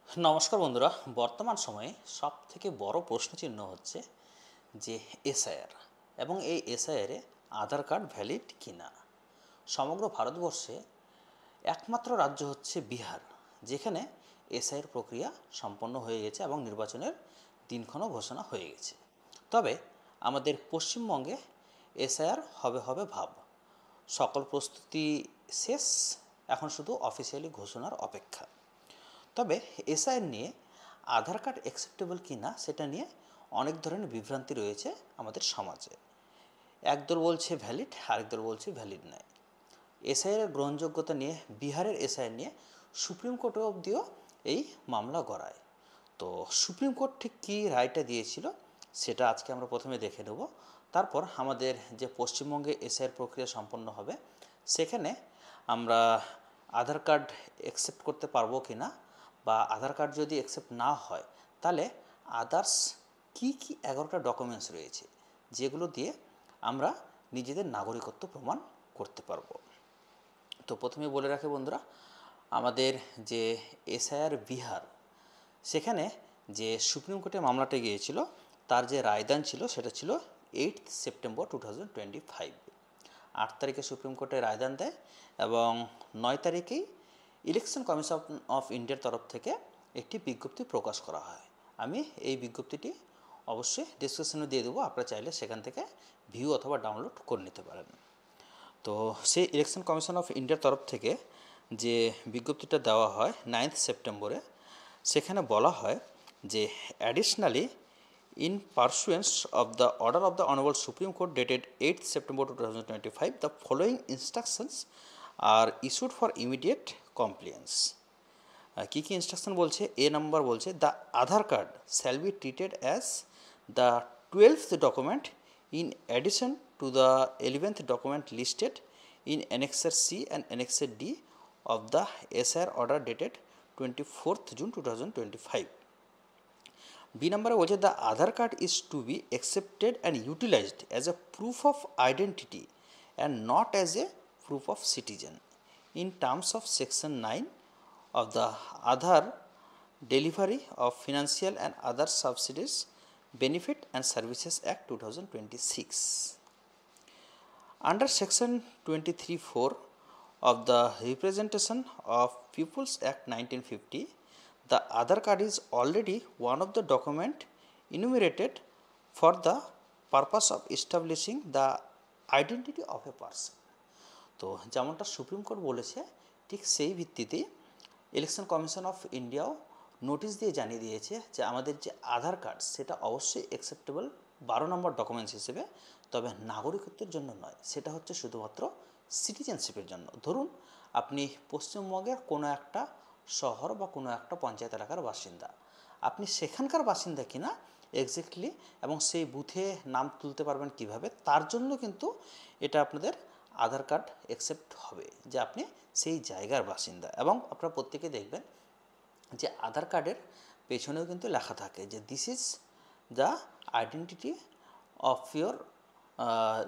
নমস্কার বন্ধুরা। বর্তমান সময়ে সবথেকে বড় প্রশ্নচিহ্ন হচ্ছে যে এসআইআর এবং এই এসআইআরে আধার কার্ড ভ্যালিড কিনা। সমগ্র ভারতবর্ষে একমাত্র রাজ্য হচ্ছে বিহার, যেখানে এসআইআর প্রক্রিয়া সম্পন্ন হয়ে গেছে এবং নির্বাচনের দিনক্ষণও ঘোষণা হয়ে গেছে। তবে আমাদের পশ্চিমবঙ্গে এসআইআর হবে হবে ভাব। সকল প্রস্তুতি শেষ, এখন শুধু অফিসিয়ালি ঘোষণার অপেক্ষা। তবে এসআইআর নিয়ে আধার কার্ড অ্যাকসেপ্টেবল কি না সেটা নিয়ে অনেক ধরনের বিভ্রান্তি রয়েছে আমাদের সমাজে। একদল বলছে ভ্যালিড, আরেক দল বলছে ভ্যালিড নয়। এসআইআর গ্রহণযোগ্যতা নিয়ে বিহারের এসআইআর নিয়ে সুপ্রিম কোর্টে অবধিও এই মামলা গড়ায়। তো সুপ্রিম কোর্ট ঠিক কী রায়টা দিয়েছিল সেটা আজকে আমরা প্রথমে দেখে নেব। তারপর আমাদের যে পশ্চিমবঙ্গে এসআইআর প্রক্রিয়া সম্পন্ন হবে সেখানে আমরা আধার কার্ড অ্যাকসেপ্ট করতে পারবো কি না, বা আধার কার্ড যদি অ্যাকসেপ্ট না হয় তাহলে আদার্স কি 11টা ডকুমেন্টস রয়েছে যেগুলো দিয়ে আমরা নিজেদের নাগরিকত্ব প্রমাণ করতে পারবো। তো প্রথমে বলে রাখি বন্ধুরা, আমাদের যে এসআইআর বিহার, সেখানে যে সুপ্রিম কোর্টে মামলাটা গিয়েছিল তার যে রায়দান ছিল সেটা ছিল 8 সেপ্টেম্বর 2025। 8 তারিখে সুপ্রিম কোর্টে রায়দান দেয় এবং 9 তারিখেই ইলেকশন কমিশন অফ ইন্ডিয়ার তরফ থেকে একটি বিজ্ঞপ্তি প্রকাশ করা হয়। আমি এই বিজ্ঞপ্তিটি অবশ্যই ডিসক্রিপশনে দিয়ে দেবো, আপনারা চাইলে সেখান থেকে ভিউ অথবা ডাউনলোড করে নিতে পারেন। তো সেই ইলেকশন কমিশন অফ ইন্ডিয়ার তরফ থেকে যে বিজ্ঞপ্তিটা দেওয়া হয় 9 সেপ্টেম্বরে, সেখানে বলা হয় যে additionally in pursuance of the order of the Honorable Supreme Court dated 8th September 2025, the following instructions are issued for immediate compliance. কী কী ইনস্ট্রাকশন বলছে? এ নাম্বার বলছে the Aadhaar card shall be treated as the 12th document in addition to the 11th document listed in Annexure C and Annexure D of the SR order dated 24th June 2025. B number বলছে the Aadhaar card is to be accepted and utilized as a proof of identity and not as a proof of citizen in terms of section 9 of the Aadhaar Delivery of Financial and Other Subsidies Benefit and Services Act 2026. Under section 23(4) of the Representation of Peoples Act 1950, the Aadhaar card is already one of the documents enumerated for the purpose of establishing the identity of a person. তো যেমনটা supreme court বলেছে ঠিক সেই ভিত্তিতেই election commission of ইন্ডিয়াও notice দিয়ে জানিয়ে দিয়েছে যে আমাদের যে আধার কার্ড সেটা অবশ্যই অ্যাকসেপ্টেবল 12 নম্বর ডকুমেন্টস হিসেবে, তবে নাগরিকত্বের জন্য নয়, সেটা হচ্ছে শুধুমাত্র সিটিজেনশিপের জন্য। ধরুন আপনি পশ্চিমবঙ্গের কোনো একটা শহর বা কোনো একটা পঞ্চায়েত এলাকার বাসিন্দা, আপনি সেখানকার বাসিন্দা কিনা এক্স্যাক্টলি এবং সেই বুথে নাম তুলতে পারবেন কিভাবে, তার জন্য কিন্তু এটা আপনাদের আধার কার্ড অ্যাকসেপ্ট হবে যে আপনি সেই জায়গার বাসিন্দা। এবং আপনারা প্রত্যেকে দেখবেন যে আধার কার্ডের পেছনেও কিন্তু লেখা থাকে যে this is the identity of your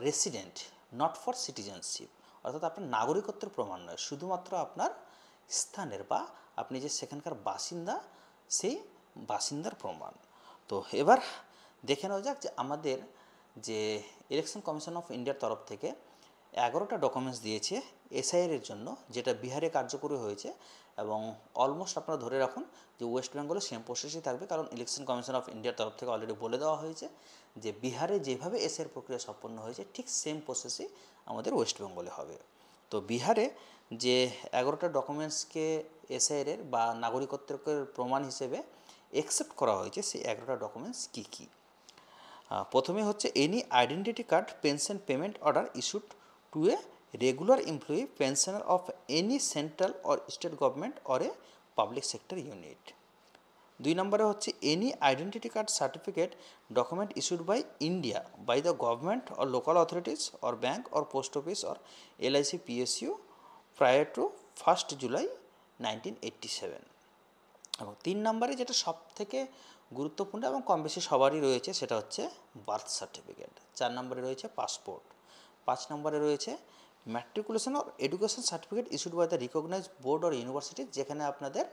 resident, not for citizenship. অর্থাৎ আপনার নাগরিকত্বের প্রমাণ নয়, শুধুমাত্র আপনার স্থানের বা আপনি যে সেখানকার বাসিন্দা সেই বাসিন্দার প্রমাণ। তো এবার দেখে নেওয়া যাক যে আমাদের যে ইলেকশন কমিশন অফ ইন্ডিয়ার তরফ থেকে 11টা ডকুমেন্টস দিয়েছে এসআইআর জন্য, যেটা বিহারে কার্যকরী হয়েছে এবং অলমোস্ট আপনারা ধরে রাখুন যে ওয়েস্ট বেঙ্গলে সেম প্রসেসই থাকবে, কারণ ইলেকশন কমিশন অফ ইন্ডিয়ার তরফ থেকে অলরেডি বলে দেওয়া হয়েছে যে বিহারে যেভাবে এসআইআর প্রক্রিয়া সম্পন্ন হয়েছে ঠিক সেম প্রসেসই আমাদের ওয়েস্ট বেঙ্গলে হবে। তো বিহারে যে 11টা ডকুমেন্টসকে এসআইআর বা নাগরিকত্বের প্রমাণ হিসেবে অ্যাকসেপ্ট করা হয়েছে সেই 11টা ডকুমেন্টস কী কী? প্রথমে হচ্ছে any identity card pension payment order issued to a regular employee pensioner of any central or state government or a public sector unit. 2 নম্বরে হচ্ছে any identity card certificate document issued by India by the government or local authorities or bank or post office or LIC PSU prior to 1 July 1987। এবং 3 নম্বরে যেটা সব থেকে গুরুত্বপূর্ণ এবং কম বেশি সবারই রয়েছে সেটা হচ্ছে বার্থ সার্টিফিকেট। 4 নম্বরে রয়েছে পাসপোর্ট। 5 নম্বরে রয়েছে matriculation or education certificate issued by the recognised board or university, যেখানে আপনাদের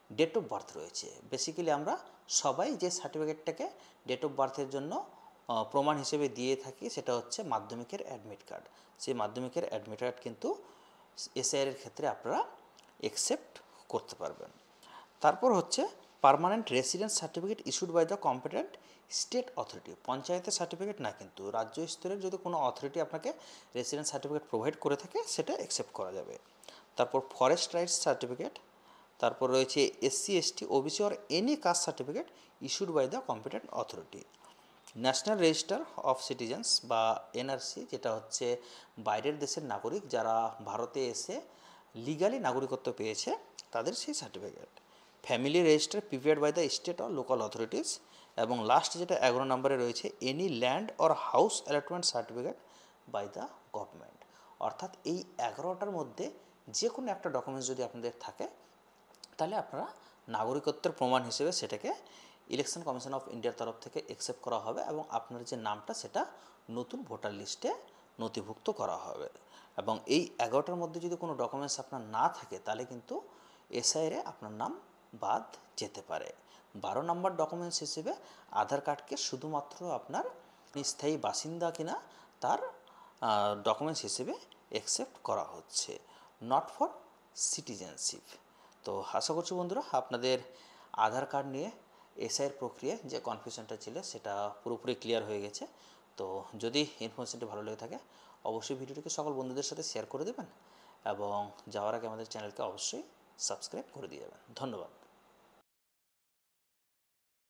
ডেট অফ বার্থ রয়েছে। বেসিক্যালি আমরা সবাই যে সার্টিফিকেটটাকে ডেট অফ বার্থের জন্য প্রমাণ হিসেবে দিয়ে থাকি সেটা হচ্ছে মাধ্যমিকের অ্যাডমিট কার্ড। সেই মাধ্যমিকের অ্যাডমিট কার্ড কিন্তু এসআইআর এর ক্ষেত্রে আপনারা অ্যাকসেপ্ট করতে পারবেন। তারপর হচ্ছে permanent residence certificate issued by the competent state authority. পঞ্চায়েতের সার্টিফিকেট না, কিন্তু রাজ্য স্তরের যদি কোনো অথরিটি আপনাকে রেসিডেন্স সার্টিফিকেট প্রোভাইড করে থাকে সেটা অ্যাকসেপ্ট করা যাবে। তারপর ফরেস্ট রাইটস সার্টিফিকেট, তারপর রয়েছে SC ST OBC or any caste certificate issued by the competent authority. National register of citizens বা এনআরসি, যেটা হচ্ছে বাইরের দেশের নাগরিক যারা ভারতে এসে লিগালি নাগরিকত্ব পেয়েছে তাদের সেই certificate. Family register prepared by the state or local authorities. এবং লাস্ট যেটা 11 নম্বরে রয়েছে any land or house allotment certificate by the government. অর্থাৎ এই 11টার মধ্যে যে কোনো একটা ডকুমেন্টস যদি আপনাদের থাকে তাহলে আপনারা নাগরিকত্বের প্রমাণ হিসেবে সেটাকে ইলেকশন কমিশন অফ ইন্ডিয়ার তরফ থেকে অ্যাকসেপ্ট করা হবে এবং আপনার যে নামটা সেটা নতুন ভোটার লিস্টে নথিভুক্ত করা হবে। এবং এই 11টার মধ্যে যদি কোনো ডকুমেন্টস আপনার না থাকে তাহলে কিন্তু এসআইআরে আপনার নাম বাদ যেতে পারে। 12 নম্বর ডকুমেন্টস হিসেবে আধার কার্ডকে শুধুমাত্র আপনার স্থায়ী বাসিন্দা কিনা তার ডকুমেন্টস হিসেবে অ্যাকসেপ্ট করা হচ্ছে, নট ফর সিটিজেনশিপ। তো আশা করছি বন্ধুরা আপনাদের আধার কার্ড নিয়ে এসআইয়ের প্রক্রিয়ায় যে কনফিউশনটা ছিল সেটা পুরোপুরি ক্লিয়ার হয়ে গেছে। তো যদি ইনফরমেশনটি ভালো লেগে থাকে অবশ্যই ভিডিওটিকে সকল বন্ধুদের সাথে শেয়ার করে দেবেন এবং যাওয়ার আগে আমাদের চ্যানেলকে অবশ্যই সাবস্ক্রাইব করে দিয়ে যাবেন। ধন্যবাদ।